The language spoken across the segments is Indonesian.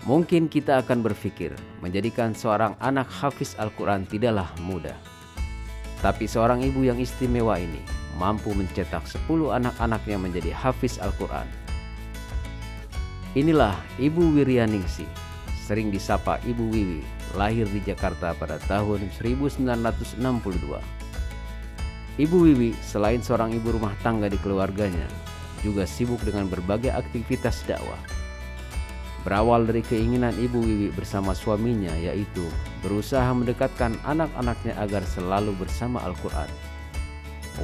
Mungkin kita akan berpikir menjadikan seorang anak hafiz Al-Quran tidaklah mudah. Tapi seorang ibu yang istimewa ini mampu mencetak 10 anak-anaknya menjadi hafiz Al-Quran. Inilah Ibu Wiryaningsih, sering disapa Ibu Wiwi, lahir di Jakarta pada tahun 1962. Ibu Wiwi selain seorang ibu rumah tangga di keluarganya, juga sibuk dengan berbagai aktivitas dakwah. Berawal dari keinginan Ibu Wiwi bersama suaminya, yaitu berusaha mendekatkan anak-anaknya agar selalu bersama Al-Quran.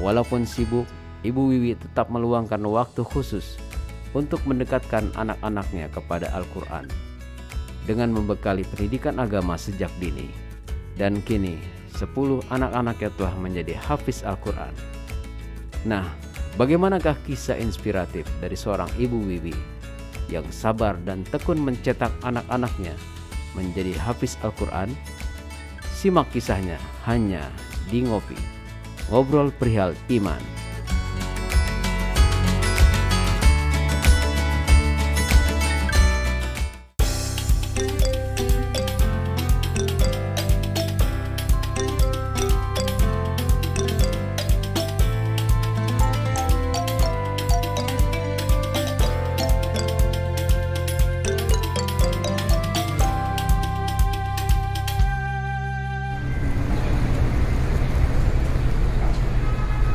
Walaupun sibuk, Ibu Wiwi tetap meluangkan waktu khusus untuk mendekatkan anak-anaknya kepada Al-Quran dengan membekali pendidikan agama sejak dini. Dan kini 10 anak-anaknya telah menjadi hafiz Al-Quran. Nah, bagaimanakah kisah inspiratif dari seorang Ibu Wiwi yang sabar dan tekun mencetak anak-anaknya menjadi hafiz Al-Quran? Simak kisahnya hanya di Ngopi, ngobrol perihal iman.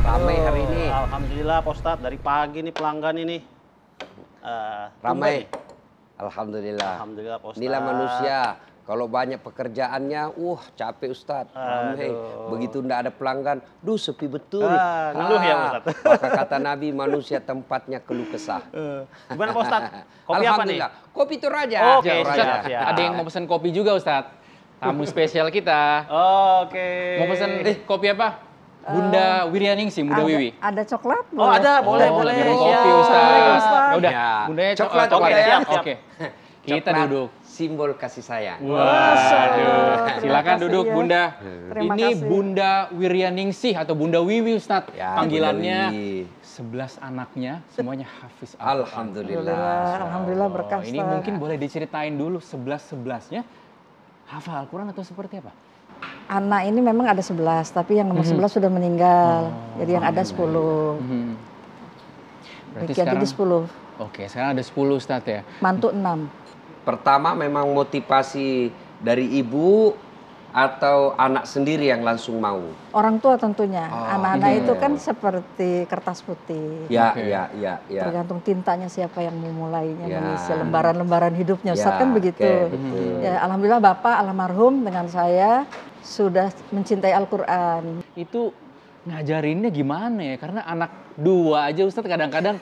Ramai hari ini. Alhamdulillah Pak Ustadz, dari pagi nih pelanggan ini. Ramai. Alhamdulillah. Alhamdulillah Pak Ustadz. Inilah manusia. Kalau banyak pekerjaannya, capek Ustadz. Ramai. Begitu ndak ada pelanggan, sepi betul. Ngeluh ya Pak Ustadz. Maka kata Nabi, manusia tempatnya keluh kesah. Gimana Pak Ustadz? Kopi apa nih? Alhamdulillah. Kopi Toraja. Oke, Toraja. siap. Ada yang mau pesan kopi juga Ustadz. Tamu spesial kita. Oke. Mau pesan kopi apa? Bunda Wiryaningsih, Bunda Wiwi. Ada coklat? Oh ada, boleh. Minum Siap. kopi Ustadz. Ya udah, Ya. Bundanya Coklat, coklat. ya. Siap. Oke. Kita Coklat, duduk. simbol kasih sayang. Waduh. Silakan kasih duduk ya. Bunda. Terima Ini kasih. Bunda Wiryaningsih atau Bunda Wiwi Ustadz. Ya, Panggilannya Bunda Wiwi. 11 anaknya semuanya hafiz Al-Quran. Alhamdulillah. Alhamdulillah berkah. Ini mungkin boleh diceritain dulu 11-11-nya hafal Al-Quran atau seperti apa? Anak ini memang ada 11, tapi yang nomor 11 sudah meninggal. Jadi yang ada 10. Berarti Demikian jadi 10. Oke, sekarang ada 10 Ustadz ya. Mantu 6. Pertama memang motivasi dari ibu atau anak sendiri yang langsung mau? Orang tua tentunya. Anak-anak iya. itu kan seperti kertas putih. Ya, Oke. ya. Tergantung tintanya siapa yang memulainya, Ya. mengisi lembaran-lembaran hidupnya. Ustadz Ya, kan begitu. oke, betul. Ya, alhamdulillah Bapak almarhum dengan saya sudah mencintai Al-Quran. Itu ngajarinnya gimana ya? Karena anak 2 aja Ustadz kadang-kadang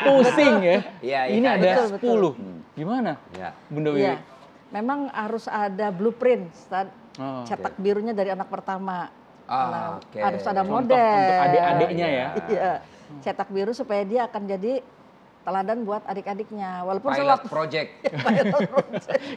pusing ya. Iya, Ini iya, ada iya. 10. Gimana? Ya. Bunda Wiwi? Iya, memang harus ada blueprint, Ustadz. Oh, Cetak birunya dari anak pertama. Nah, Oke. harus ada Contoh model. untuk adik-adiknya ya. Iya, cetak biru supaya dia akan jadi teladan buat adik-adiknya. Walaupun Pilot project.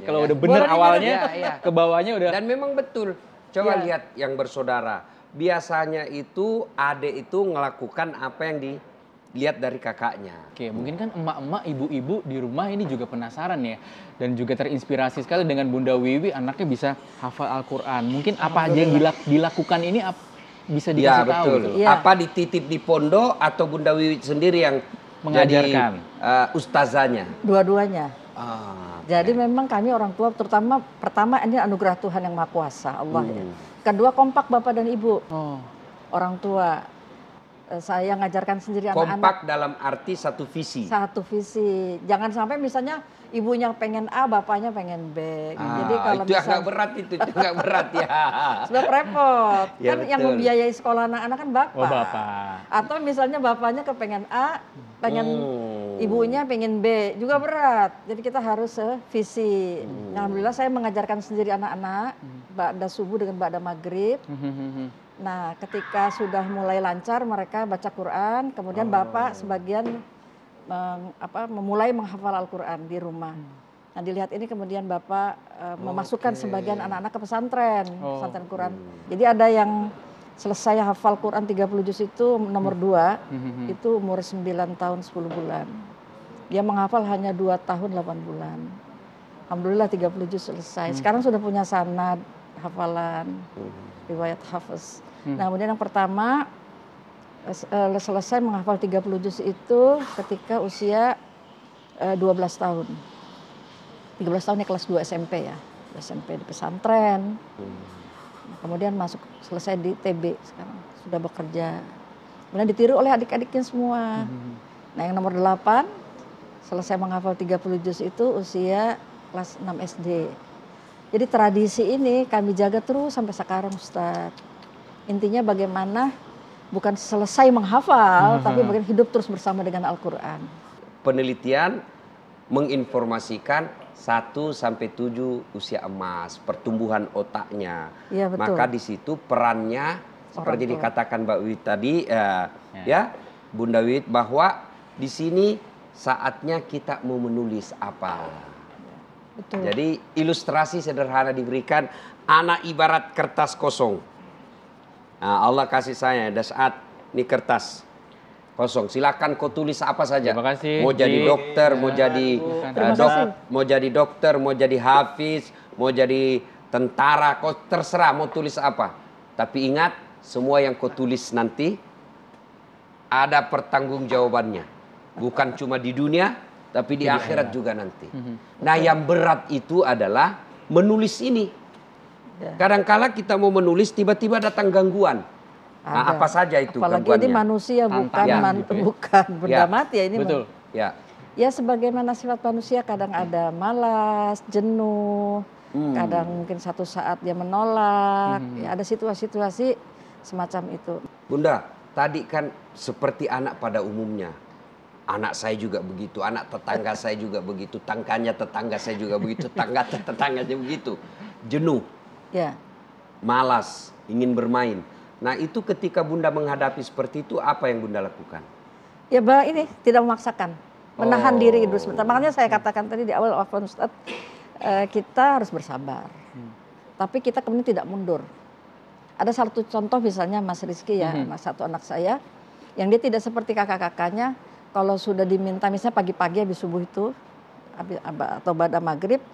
Kalau udah bener Boleh awalnya, iya. ke bawahnya udah. Dan memang betul. Coba Iya. lihat yang bersaudara. Biasanya itu adik itu melakukan apa yang dilihat dari kakaknya. Oke, mungkin kan emak-emak, ibu-ibu di rumah ini juga penasaran ya. Dan juga terinspirasi sekali dengan Bunda Wiwi, anaknya bisa hafal Al-Quran. Mungkin apa aja yang dilakukan ini bisa Ya dikasih tahu betul. gitu. Iya. Apa dititip di pondok atau Bunda Wiwi sendiri yang Mengajarkan. jadi ustazanya? dua-duanya. Jadi Oke. memang kami orang tua, terutama pertama ini anugerah Tuhan yang Maha Kuasa, Allah ya. Kedua kompak Bapak dan Ibu, Oh, orang tua. Saya ngajarkan sendiri anak-anak. Kompak dalam arti satu visi. Satu visi. Jangan sampai misalnya ibunya pengen A, bapaknya pengen B. Jadi kalau itu misal agak berat itu agak berat ya. sebab repot. Ya, Kan yang betul. membiayai sekolah anak-anak kan bapak. oh Bapak. Atau misalnya bapaknya kepengen A, pengen ibunya pengen B, juga berat. Jadi kita harus sevisi. Alhamdulillah saya mengajarkan sendiri anak-anak, ba'da subuh dengan ba'da maghrib. Nah, ketika sudah mulai lancar mereka baca Quran, kemudian bapak sebagian memulai menghafal Al-Quran di rumah. Nah, dilihat ini kemudian bapak memasukkan sebagian anak-anak ke pesantren, pesantren Quran. Jadi ada yang selesai hafal Quran 30 juz itu nomor 2, itu umur 9 tahun 10 bulan. Dia menghafal hanya 2 tahun 8 bulan. Alhamdulillah 30 juz selesai. Sekarang sudah punya sanad, hafalan, riwayat hafiz. Nah, kemudian yang pertama selesai menghafal 30 juz itu ketika usia 12 tahun. 13 tahun kelas 2 SMP ya. SMP di pesantren. Kemudian masuk selesai di TB sekarang sudah bekerja. Kemudian ditiru oleh adik-adiknya semua. Nah, yang nomor 8 selesai menghafal 30 juz itu usia kelas 6 SD. Jadi tradisi ini kami jaga terus sampai sekarang, Ustadz. Intinya bagaimana bukan selesai menghafal, tapi bagaimana hidup terus bersama dengan Al-Quran. Penelitian menginformasikan 1 sampai 7 usia emas, pertumbuhan otaknya. Iya, betul. Maka di situ perannya seperti tua. dikatakan Mbak Wiwit tadi, ya Bunda Wiwit, bahwa di sini saatnya kita mau menulis apa. Betul. Jadi ilustrasi sederhana diberikan, anak ibarat kertas kosong. Nah, Allah kasih saya, ada saat ini kertas kosong. Silakan kau tulis apa saja. Terima kasih. Mau jadi dokter, mau jadi mau jadi dokter, mau jadi hafiz, mau jadi tentara, kau terserah mau tulis apa. Tapi ingat, semua yang kau tulis nanti ada pertanggungjawabannya. Bukan cuma di dunia, tapi di akhirat juga nanti. Nah, yang berat itu adalah menulis ini. Kadang-kala kita mau menulis, tiba-tiba datang gangguan. Nah, apa saja itu apalagi gangguannya? ini manusia, bukan bukan benda mati ya ini. Betul. Ya. Ya, sebagaimana sifat manusia, kadang ada malas, jenuh, kadang mungkin satu saat dia menolak. Ya, ada situasi-situasi semacam itu. Bunda, tadi kan seperti anak pada umumnya. Anak saya juga begitu, anak tetangga saya juga begitu, tetangga saya juga begitu, tetangganya begitu. Jenuh, Ya, malas, ingin bermain. Nah, itu ketika Bunda menghadapi seperti itu, apa yang Bunda lakukan? ya ini tidak memaksakan, menahan diri dulu sebentar. Makanya saya katakan tadi di awal, Ustadz, kita harus bersabar. Tapi kita kemudian tidak mundur. Ada satu contoh misalnya Mas Rizky ya, satu anak saya, yang dia tidak seperti kakak-kakaknya. Kalau sudah diminta misalnya pagi-pagi habis subuh itu atau pada maghrib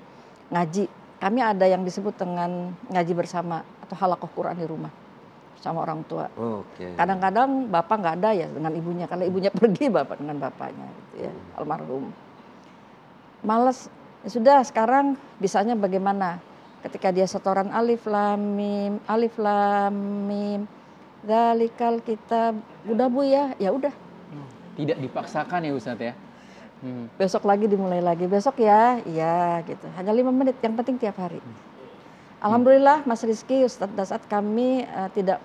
ngaji. Kami ada yang disebut dengan ngaji bersama atau halakoh Quran di rumah sama orang tua. Kadang-kadang bapak nggak ada ya dengan ibunya, kalau ibunya pergi bapak dengan bapaknya gitu ya, almarhum. Males, ya sudah sekarang bisanya bagaimana? Ketika dia setoran alif lam mim, dzalikal kitab, udah Bu ya udah. Tidak dipaksakan ya Ustadz ya. Besok lagi dimulai lagi, besok ya, iya gitu. Hanya 5 menit, yang penting tiap hari. Alhamdulillah Mas Rizky, Ustadz Dasat, kami tidak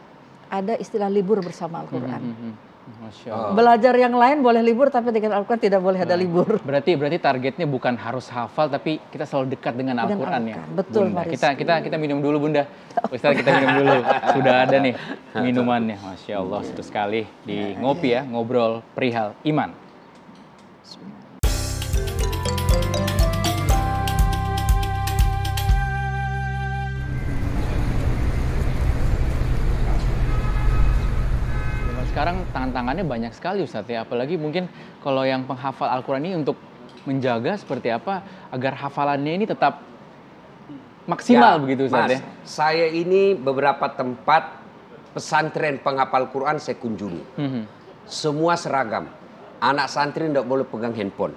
ada istilah libur bersama Al-Quran. Masya Allah. Belajar yang lain boleh libur, tapi dengan Al-Quran tidak boleh ada libur. Berarti targetnya bukan harus hafal, tapi kita selalu dekat dengan Al-Quran ya. Betul, Bunda. Mas. Kita minum dulu Bunda. Ustaz, kita minum dulu. Sudah ada nih minumannya. Masya Allah, seru sekali di ngopi ya, ngobrol perihal iman. Sekarang tantangannya banyak sekali Ustadz ya, apalagi mungkin kalau yang penghafal Al-Quran ini untuk menjaga seperti apa agar hafalannya ini tetap maksimal Ya, begitu Ustadz Mas, ya. saya ini beberapa tempat pesantren penghafal Quran saya kunjungi. Semua seragam. Anak santri tidak boleh pegang handphone.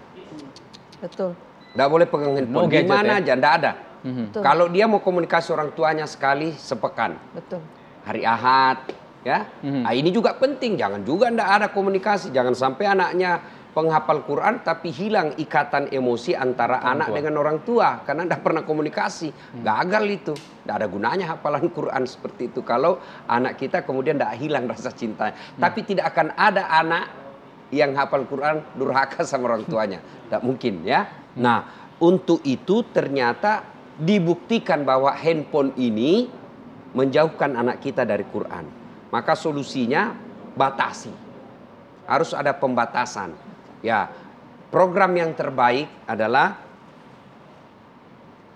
Betul. Tidak boleh pegang handphone. No gadget, Di mana ya? aja, tidak ada. Betul. Kalau dia mau komunikasi orang tuanya sekali sepekan. Betul. Hari Ahad, ya. Nah, ini juga penting, jangan juga ndak ada komunikasi, jangan sampai anaknya penghafal Quran tapi hilang ikatan emosi antara anak dengan orang tua karena ndak pernah komunikasi, gagal itu, ndak ada gunanya hafalan Quran seperti itu kalau anak kita kemudian ndak hilang rasa cinta. Tapi tidak akan ada anak yang hafal Quran durhaka sama orang tuanya, ndak mungkin ya. Nah, untuk itu ternyata dibuktikan bahwa handphone ini menjauhkan anak kita dari Quran. Maka solusinya batasi. Harus ada pembatasan. Ya, program yang terbaik adalah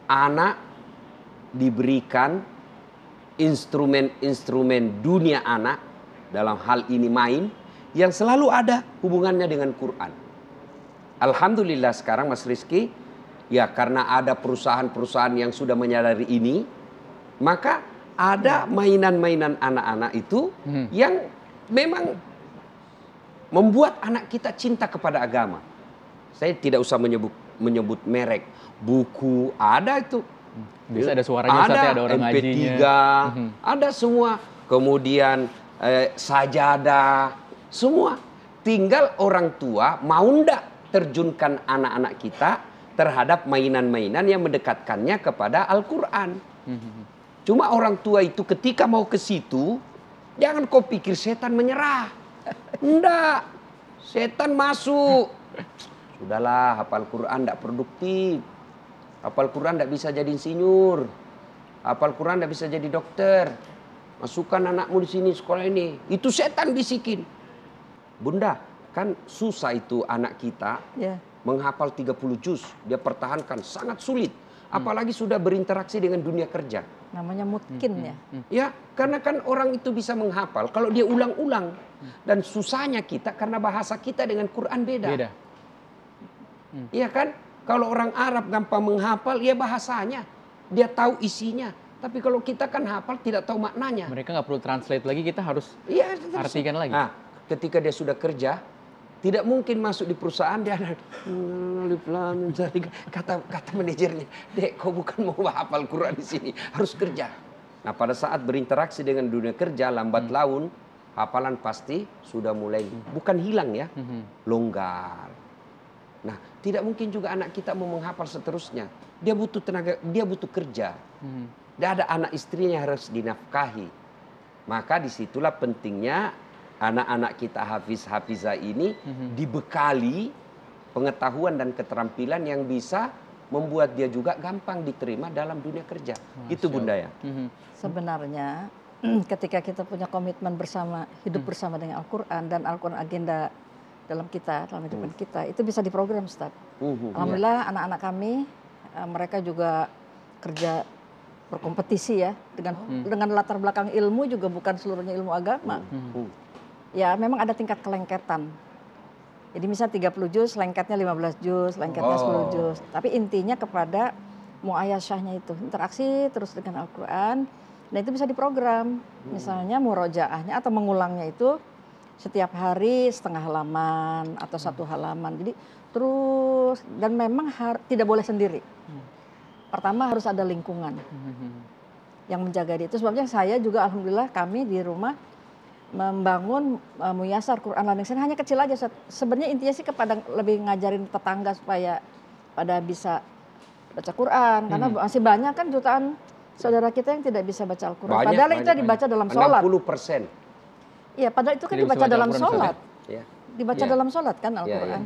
anak diberikan instrumen-instrumen dunia anak dalam hal ini main yang selalu ada hubungannya dengan Quran. Alhamdulillah sekarang Mas Rizky, Ya, karena ada perusahaan-perusahaan yang sudah menyadari ini, maka ada mainan-mainan anak-anak itu yang memang membuat anak kita cinta kepada agama. Saya tidak usah menyebut merek. Buku ada itu. Bisa ada suaranya, Ustaz, ya, ada orang MP3, ngajinya. ada semua. Kemudian sajadah, semua. Tinggal orang tua mau ndak terjunkan anak-anak kita terhadap mainan-mainan yang mendekatkannya kepada Al-Quran. Cuma orang tua itu ketika mau ke situ, jangan kau pikir setan menyerah. Enggak, setan masuk. Sudahlah, hafal Quran enggak produktif. Hafal Quran enggak bisa jadi insinyur. Hafal Quran enggak bisa jadi dokter. Masukkan anakmu di sini sekolah ini. Itu setan bisikin. Bunda, kan susah itu anak kita menghafal 30 juz. Dia pertahankan sangat sulit. Apalagi sudah berinteraksi dengan dunia kerja. Namanya mungkin ya. Ya, karena kan orang itu bisa menghafal kalau dia ulang-ulang. Dan susahnya kita karena bahasa kita dengan Quran beda. Iya kan? Kalau orang Arab gampang menghafal, ya bahasanya. Dia tahu isinya. Tapi kalau kita kan hafal tidak tahu maknanya. Mereka nggak perlu translate lagi, kita harus artikan lagi. Nah, ketika dia sudah kerja, tidak mungkin masuk di perusahaan dia ada kata manajernya, "Dek, kau bukan mau hafal Quran di sini, harus kerja." Nah, pada saat berinteraksi dengan dunia kerja lambat laun, hafalan pasti sudah mulai bukan hilang ya, longgar. Nah, tidak mungkin juga anak kita mau menghafal seterusnya. Dia butuh tenaga, dia butuh kerja. Dia ada anak istrinya harus dinafkahi. Maka disitulah pentingnya anak-anak kita hafizah ini dibekali pengetahuan dan keterampilan yang bisa membuat dia juga gampang diterima dalam dunia kerja. Itu Bunda ya. Sebenarnya ketika kita punya komitmen bersama, hidup bersama dengan Al-Quran dan Al-Quran agenda dalam kita, dalam hidup kita, itu bisa diprogram, Ustaz. Alhamdulillah anak-anak kami, mereka juga kerja berkompetisi ya, dengan latar belakang ilmu juga bukan seluruhnya ilmu agama. Ya memang ada tingkat kelengketan. Jadi misal 30 juz, lengketnya 15 juz, lengketnya 10 juz. Tapi intinya kepada muayashahnya itu, interaksi terus dengan Al-Quran. Dan itu bisa diprogram. Misalnya murojaahnya atau mengulangnya itu setiap hari setengah halaman atau 1 halaman. Jadi terus, dan memang tidak boleh sendiri. Pertama harus ada lingkungan yang menjaga dia. Itu sebabnya saya juga alhamdulillah kami di rumah membangun muyasar Quran Learning Center, hanya kecil aja. Sebenarnya intinya sih kepada lebih ngajarin tetangga supaya pada bisa baca Quran. Karena masih banyak kan jutaan saudara kita yang tidak bisa baca Al-Quran. Padahal itu dibaca dalam sholat. 60%. Iya, padahal itu kan dibaca dalam sholat. Ya. Dibaca dalam sholat kan Al-Quran.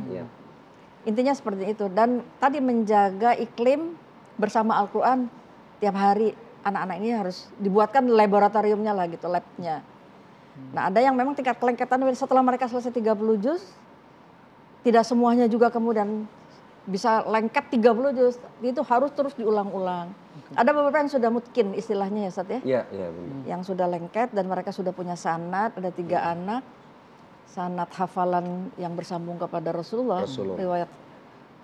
Intinya seperti itu. Dan tadi menjaga iklim bersama Al-Quran tiap hari. Anak-anak ini harus dibuatkan laboratoriumnya lah gitu, labnya. Nah ada yang memang tingkat kelengketan setelah mereka selesai 30 juz, tidak semuanya juga kemudian bisa lengket 30 juz, itu harus terus diulang-ulang. Ada beberapa yang sudah mutkin istilahnya ya Ustaz ya? Iya, yang sudah lengket dan mereka sudah punya sanad, ada 3 anak, sanad hafalan yang bersambung kepada Rasulullah. Riwayat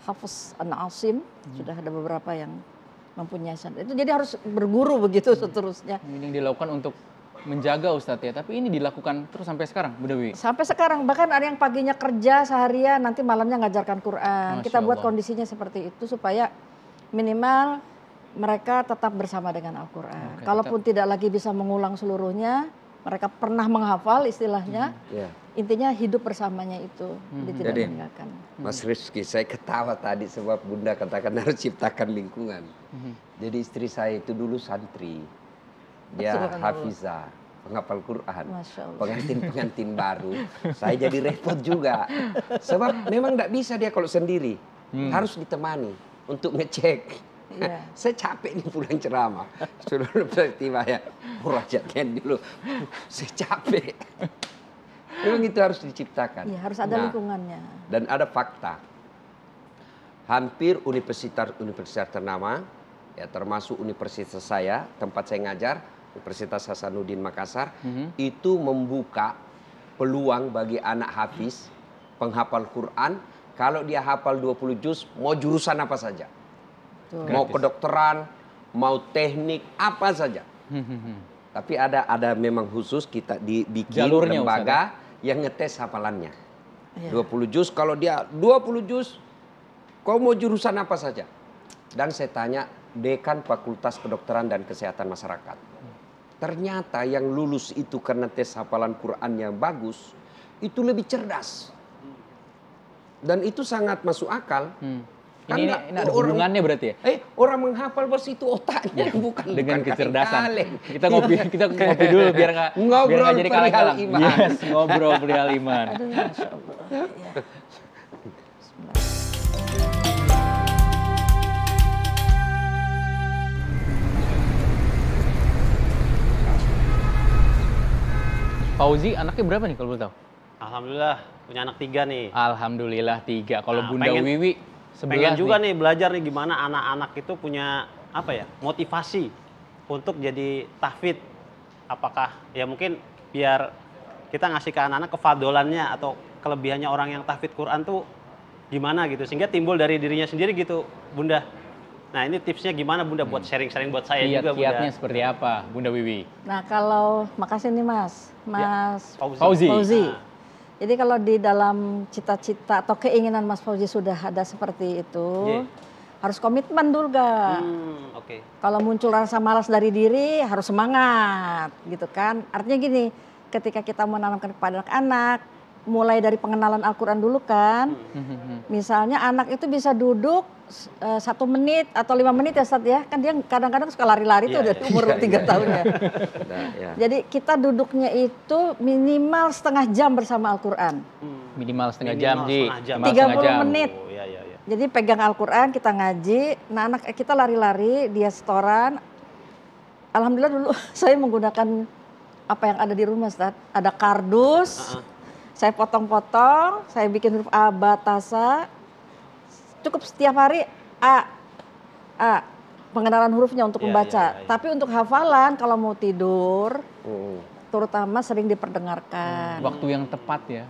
Hafiz An-Asim, sudah ada beberapa yang mempunyai sanad. Itu jadi harus berguru begitu seterusnya. Ini yang dilakukan untuk menjaga Ustadz ya, tapi ini dilakukan terus sampai sekarang, Bunda Wiwi? Sampai sekarang, bahkan ada yang paginya kerja seharian, nanti malamnya ngajarkan Quran. Kita buat kondisinya seperti itu supaya minimal mereka tetap bersama dengan Al-Quran. Kalaupun tidak lagi bisa mengulang seluruhnya, mereka pernah menghafal istilahnya, intinya hidup bersamanya itu, tidak meninggalkan. Mas Rizky, saya ketawa tadi sebab Bunda katakan harus ciptakan lingkungan. Jadi istri saya itu dulu santri. Dia hafizah, penghafal Quran, pengantin-pengantin baru. Saya jadi repot juga. Sebab memang tidak bisa dia kalau sendiri. Harus ditemani untuk ngecek. Saya capek nih pulang ceramah. Sudah tiba ya, murajatnya dulu. Saya capek. Memang itu harus diciptakan. Iya, harus ada lingkungannya. Dan ada fakta. Hampir universitas ternama, ya termasuk universitas saya, tempat saya ngajar, Universitas Hasanuddin Makassar, itu membuka peluang bagi anak hafiz, penghafal Quran, kalau dia hafal 20 juz, mau jurusan apa saja. Mau kedokteran, mau teknik, apa saja. Tapi ada memang khusus kita dibikin Jalurnya, lembaga yang ngetes hafalannya. 20 juz, kalau dia 20 juz, kau mau jurusan apa saja? Dan saya tanya dekan Fakultas Kedokteran dan Kesehatan Masyarakat. Ternyata yang lulus itu karena tes hafalan Qurannya bagus, itu lebih cerdas. Dan itu sangat masuk akal. Ini ada hubungannya berarti ya? Orang menghafal bos itu otaknya bukan Dengan bukan kecerdasan. kaleng. Kita ngopi dulu biar nggak Ngobrol jadi perihal kaleng-kaleng. iman. Yes, ngobrol perihal iman. Aduh, Masya Allah. Ya. Fauzi anaknya berapa nih kalau boleh tahu? Alhamdulillah punya anak 3 nih. Alhamdulillah 3. Kalau Nah, Bunda Wiwi 11 Pengen juga nih. nih belajar nih gimana anak-anak itu punya apa ya, motivasi untuk jadi tahfidz. Apakah ya mungkin biar kita ngasih ke anak-anak kefadolannya atau kelebihannya orang yang tahfidz Quran tuh gimana gitu, sehingga timbul dari dirinya sendiri gitu, Bunda. Nah ini tipsnya gimana Bunda buat sharing-sharing buat saya juga Bunda. Kiat-kiatnya seperti apa Bunda Wiwi? Nah kalau, makasih nih Mas Fauzi. Fauzi. Nah. Jadi kalau di dalam cita-cita atau keinginan Mas Fauzi sudah ada seperti itu, harus komitmen dulu Kak. Oke. Kalau muncul rasa malas dari diri, harus semangat gitu kan. Artinya gini, ketika kita menanamkan kepada anak-anak, mulai dari pengenalan Al-Quran dulu kan. Misalnya anak itu bisa duduk 1 menit atau 5 menit ya Ustadz ya. Kan dia kadang-kadang suka lari-lari tuh dari umur 3 tahun ya. Jadi kita duduknya itu minimal setengah jam bersama Al-Quran. Minimal setengah jam, Ji. 30 menit. Oh, iya. Jadi pegang Al-Quran, kita ngaji. Nah anak kita lari-lari, dia setoran. Alhamdulillah dulu saya menggunakan apa yang ada di rumah Ustadz. Ada kardus. Saya potong-potong, saya bikin huruf A, ba, ta, sa. Cukup setiap hari A. Pengenalan hurufnya untuk membaca. Tapi untuk hafalan kalau mau tidur, terutama sering diperdengarkan. Waktu yang tepat ya.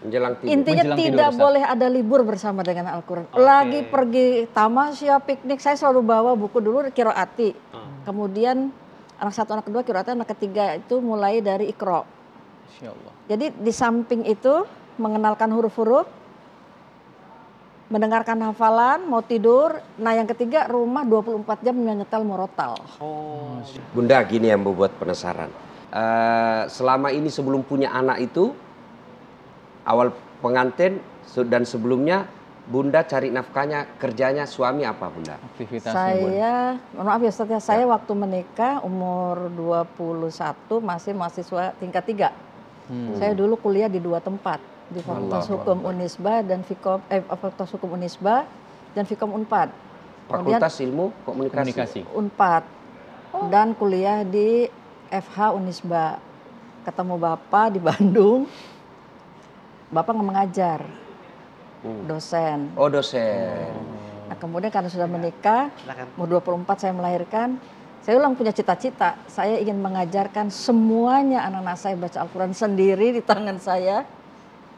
Menjelang tidur. Intinya Menjelang tidak tidur, Ustaz. boleh ada libur bersama dengan Al-Quran. Lagi pergi tamasya, piknik, saya selalu bawa buku dulu Qiraati. Kemudian anak 1, anak 2 Qiraati, anak ketiga itu mulai dari Iqra. Insya Allah. Jadi di samping itu mengenalkan huruf-huruf, mendengarkan hafalan, mau tidur. Nah yang ketiga rumah 24 jam menyetel murotal. Bunda gini yang membuat penasaran. Selama ini sebelum punya anak itu, awal pengantin dan sebelumnya Bunda cari nafkahnya, kerjanya suami apa Bunda? Aktivitasnya Saya, maaf ya Ustaz ya, saya waktu menikah umur 21 masih mahasiswa tingkat 3. Saya dulu kuliah di 2 tempat, di Fakultas Hukum Unisba dan Fakultas Hukum Unisba dan Fikom Unpad. Fakultas Ilmu Komunikasi. Unpad. Dan kuliah di FH Unisba. Ketemu Bapak di Bandung. Bapak nggak mengajar. Dosen. Oh dosen. Nah, kemudian karena sudah menikah, umur 24 saya melahirkan. Saya ulang punya cita-cita, saya ingin mengajarkan semuanya anak-anak saya baca Al-Quran sendiri di tangan saya.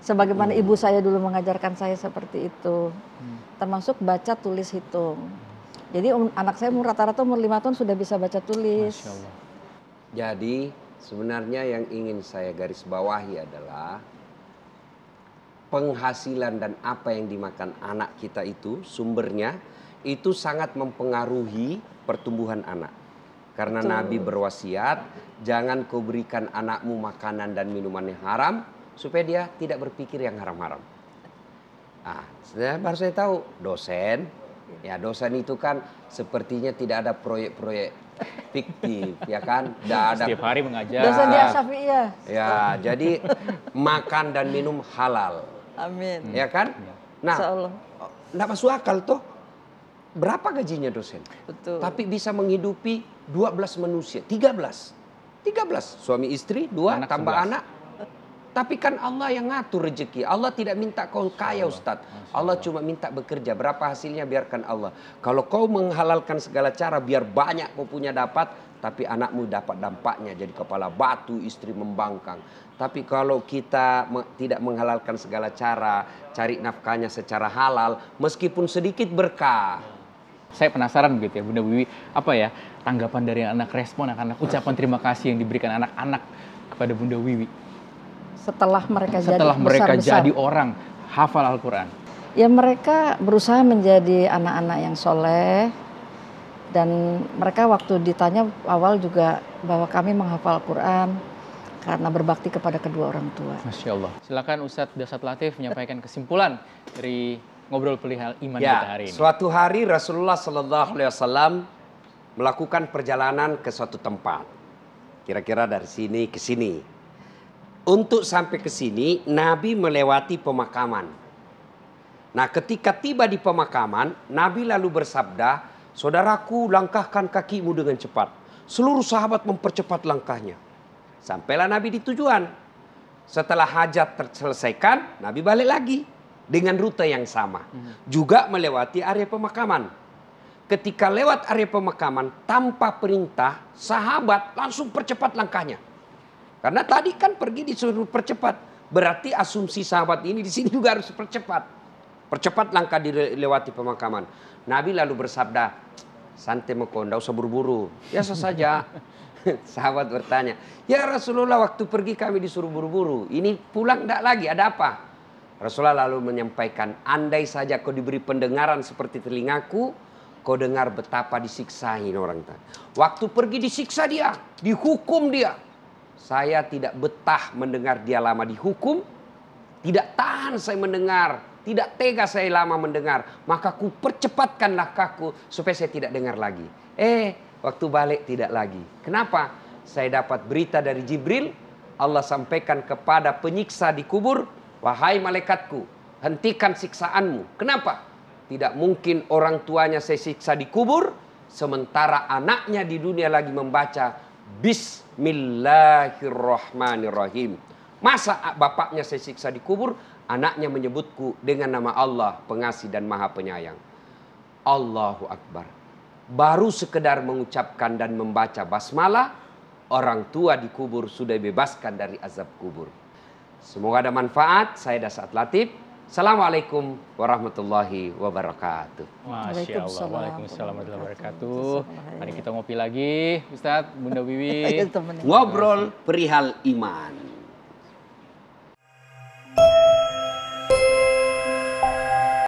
Sebagaimana ibu saya dulu mengajarkan saya seperti itu. Termasuk baca, tulis, hitung. Jadi anak saya rata-rata umur 5 tahun sudah bisa baca, tulis. Masya Allah. Jadi sebenarnya yang ingin saya garis bawahi adalah penghasilan dan apa yang dimakan anak kita itu sumbernya itu sangat mempengaruhi pertumbuhan anak. Karena Nabi berwasiat, jangan kau berikan anakmu makanan dan minuman yang haram, supaya dia tidak berpikir yang haram-haram. Nah, baru saya tahu, dosen itu kan sepertinya tidak ada proyek-proyek fiktif, ya kan? Setiap hari mengajar. Dosen di Asyafi'iyah. Ya, jadi makan dan minum halal. Amin. Ya kan? Nah, Insyaallah. nggak masuk akal toh. Berapa gajinya dosen? Betul. Tapi bisa menghidupi 12 manusia, 13 suami istri, 2 tambah 11. anak. Tapi kan Allah yang ngatur rezeki. Allah tidak minta kau kaya Ustadz. Allah cuma minta bekerja. Berapa hasilnya biarkan Allah. Kalau kau menghalalkan segala cara biar banyak kau punya dapat, tapi anakmu dapat dampaknya jadi kepala batu, istri membangkang. Tapi kalau kita tidak menghalalkan segala cara, cari nafkahnya secara halal, meskipun sedikit berkah. Saya penasaran begitu ya Bunda Wiwi, apa ya tanggapan dari anak, respon anak-anak, ucapan terima kasih yang diberikan anak-anak kepada Bunda Wiwi Setelah mereka setelah jadi mereka besar-besar. jadi orang hafal Al-Quran? Ya mereka berusaha menjadi anak-anak yang soleh. Dan mereka waktu ditanya awal juga bahwa kami menghafal Quran karena berbakti kepada kedua orang tua. Masya Allah. Silakan Ustadz Dasat Latif menyampaikan kesimpulan dari ngobrol perihal iman Ya, kita hari ini. suatu hari Rasulullah Sallallahu Alaihi Wasallam melakukan perjalanan ke suatu tempat. Kira-kira dari sini ke sini. Untuk sampai ke sini, Nabi melewati pemakaman. Nah, ketika tiba di pemakaman, Nabi lalu bersabda, "Saudaraku, langkahkan kakimu dengan cepat." Seluruh sahabat mempercepat langkahnya. Sampailah Nabi di tujuan. Setelah hajat terselesaikan, Nabi balik lagi dengan rute yang sama. Juga melewati area pemakaman. Ketika lewat area pemakaman, tanpa perintah, sahabat langsung percepat langkahnya. Karena tadi kan pergi disuruh percepat. Berarti asumsi sahabat ini di sini juga harus percepat. Percepat langkah dilewati pemakaman. Nabi lalu bersabda, "Santai meko, ndak usah buru-buru. Biasa saja." Sahabat bertanya, "Ya Rasulullah, waktu pergi kami disuruh buru-buru. Ini pulang ndak lagi, ada apa?" Rasulullah lalu menyampaikan, "Andai saja kau diberi pendengaran seperti telingaku, kau dengar betapa disiksain orang tadi. Waktu pergi disiksa dia, dihukum dia. Saya tidak betah mendengar dia lama dihukum, tidak tahan saya mendengar, tidak tega saya lama mendengar. Maka ku percepatkan langkahku supaya saya tidak dengar lagi. Waktu balik tidak lagi. Kenapa? Saya dapat berita dari Jibril. Allah sampaikan kepada penyiksa di kubur, wahai malaikatku, hentikan siksaanmu. Kenapa? Tidak mungkin orang tuanya saya siksa di kubur, sementara anaknya di dunia lagi membaca Bismillahirrahmanirrahim. Masa bapaknya saya siksa di kubur, anaknya menyebutku dengan nama Allah, pengasih dan maha penyayang. Allahu Akbar. Baru sekedar mengucapkan dan membaca basmalah, orang tua di kubur sudah dibebaskan dari azab kubur. Semoga ada manfaat. Saya Dasat Latif. Assalamualaikum warahmatullahi wabarakatuh. Masya Allah. Waalaikumsalam warahmatullahi wabarakatuh. Mari kita ngopi lagi, Ustadz, Bunda Wiwi. Ngobrol perihal iman.